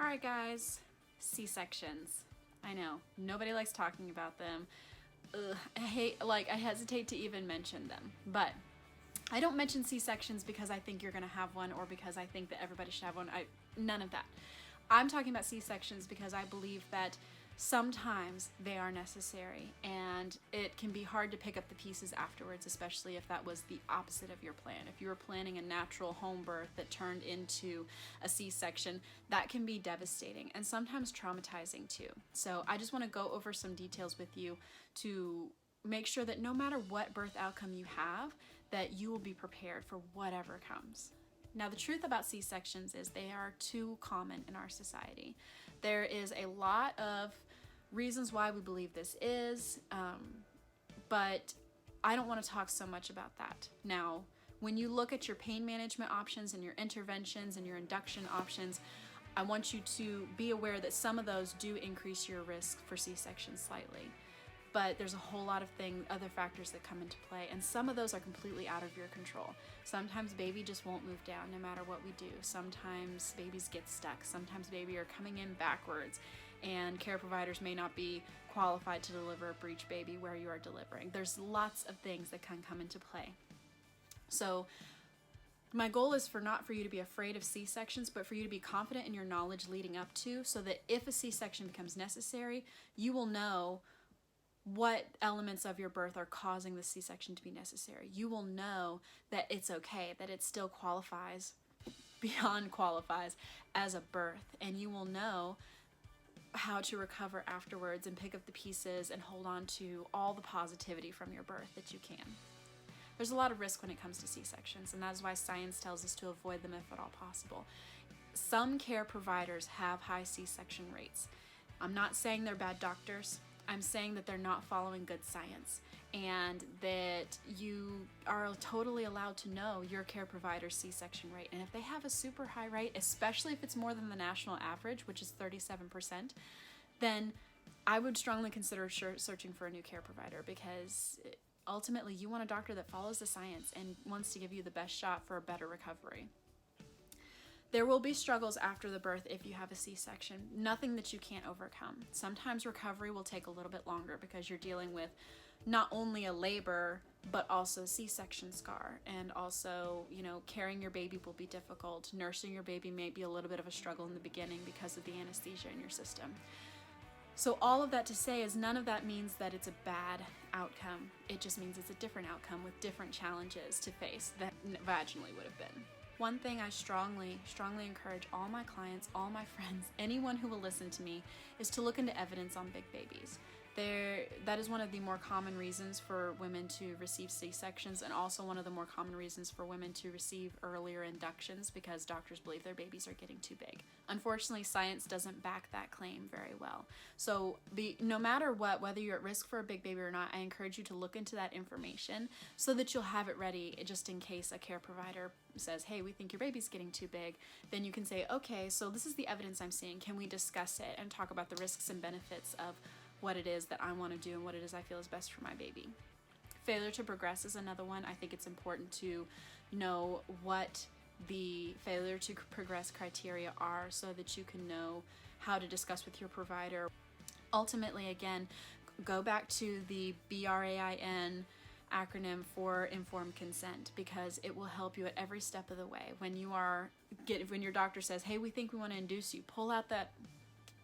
All right, guys, C-sections. I know, nobody likes talking about them. Ugh, I hesitate to even mention them, but I don't mention C-sections because I think you're gonna have one or because I think that everybody should have one. None of that. I'm talking about C-sections because I believe that sometimes they are necessary, and it can be hard to pick up the pieces afterwards, especially if that was the opposite of your plan. If you were planning a natural home birth that turned into a C-section, that can be devastating and sometimes traumatizing too. So I just want to go over some details with you to make sure that no matter what birth outcome you have, that you will be prepared for whatever comes. Now, the truth about C-sections is they are too common in our society. There is a lot of reasons why we believe this is, but I don't want to talk so much about that. Now, when you look at your pain management options and your interventions and your induction options, I want you to be aware that some of those do increase your risk for C-section slightly. But there's a whole lot of other factors that come into play, and some of those are completely out of your control. Sometimes baby just won't move down no matter what we do. Sometimes babies get stuck. Sometimes baby are coming in backwards, and care providers may not be qualified to deliver a breech baby where you are delivering. There's lots of things that can come into play. So my goal is not for you to be afraid of C-sections, but for you to be confident in your knowledge leading up to, so that if a C-section becomes necessary, you will know what elements of your birth are causing the C-section to be necessary. You will know that it's okay, that it still qualifies, beyond qualifies, as a birth, and you will know how to recover afterwards and pick up the pieces and hold on to all the positivity from your birth that you can. There's a lot of risk when it comes to C-sections, and that is why science tells us to avoid them if at all possible. Some care providers have high C-section rates. I'm not saying they're bad doctors. I'm saying that they're not following good science, and that you are totally allowed to know your care provider's C-section rate. And if they have a super high rate, especially if it's more than the national average, which is 37%, then I would strongly consider searching for a new care provider, because ultimately you want a doctor that follows the science and wants to give you the best shot for a better recovery. There will be struggles after the birth if you have a C-section, nothing that you can't overcome. Sometimes recovery will take a little bit longer because you're dealing with not only a labor, but also C-section scar. And also, carrying your baby will be difficult. Nursing your baby may be a little bit of a struggle in the beginning because of the anesthesia in your system. So all of that to say is none of that means that it's a bad outcome. It just means it's a different outcome with different challenges to face than vaginally would have been. One thing I strongly encourage all my clients, all my friends, anyone who will listen to me, is to look into evidence on big babies. That is one of the more common reasons for women to receive C-sections, and also one of the more common reasons for women to receive earlier inductions, because doctors believe their babies are getting too big. Unfortunately, science doesn't back that claim very well. So no matter what, whether you're at risk for a big baby or not, I encourage you to look into that information so that you'll have it ready just in case a care provider says, hey, we think your baby's getting too big. Then you can say, okay, so this is the evidence I'm seeing. Can we discuss it and talk about the risks and benefits of what it is that I want to do and what it is I feel is best for my baby. Failure to progress is another one. I think it's important to know what the failure to progress criteria are so that you can know how to discuss with your provider. Ultimately, again, go back to the BRAIN acronym for informed consent, because it will help you at every step of the way. When your doctor says, hey, we think we want to induce you, pull out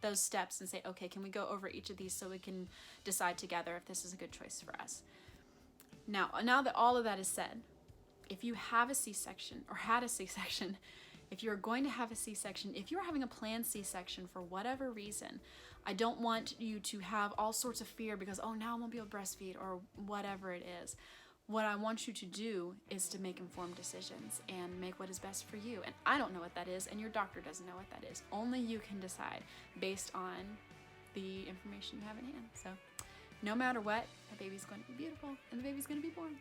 those steps and say, okay, can we go over each of these so we can decide together if this is a good choice for us? Now that all of that is said, if you have a C-section or had a C-section, if you're going to have a C-section, if you're having a planned C-section for whatever reason, I don't want you to have all sorts of fear because, oh, now I won't be able to breastfeed or whatever it is. What I want you to do is to make informed decisions and make what is best for you. And I don't know what that is, and your doctor doesn't know what that is. Only you can decide based on the information you have in hand. So no matter what, the baby's going to be beautiful and the baby's going to be born.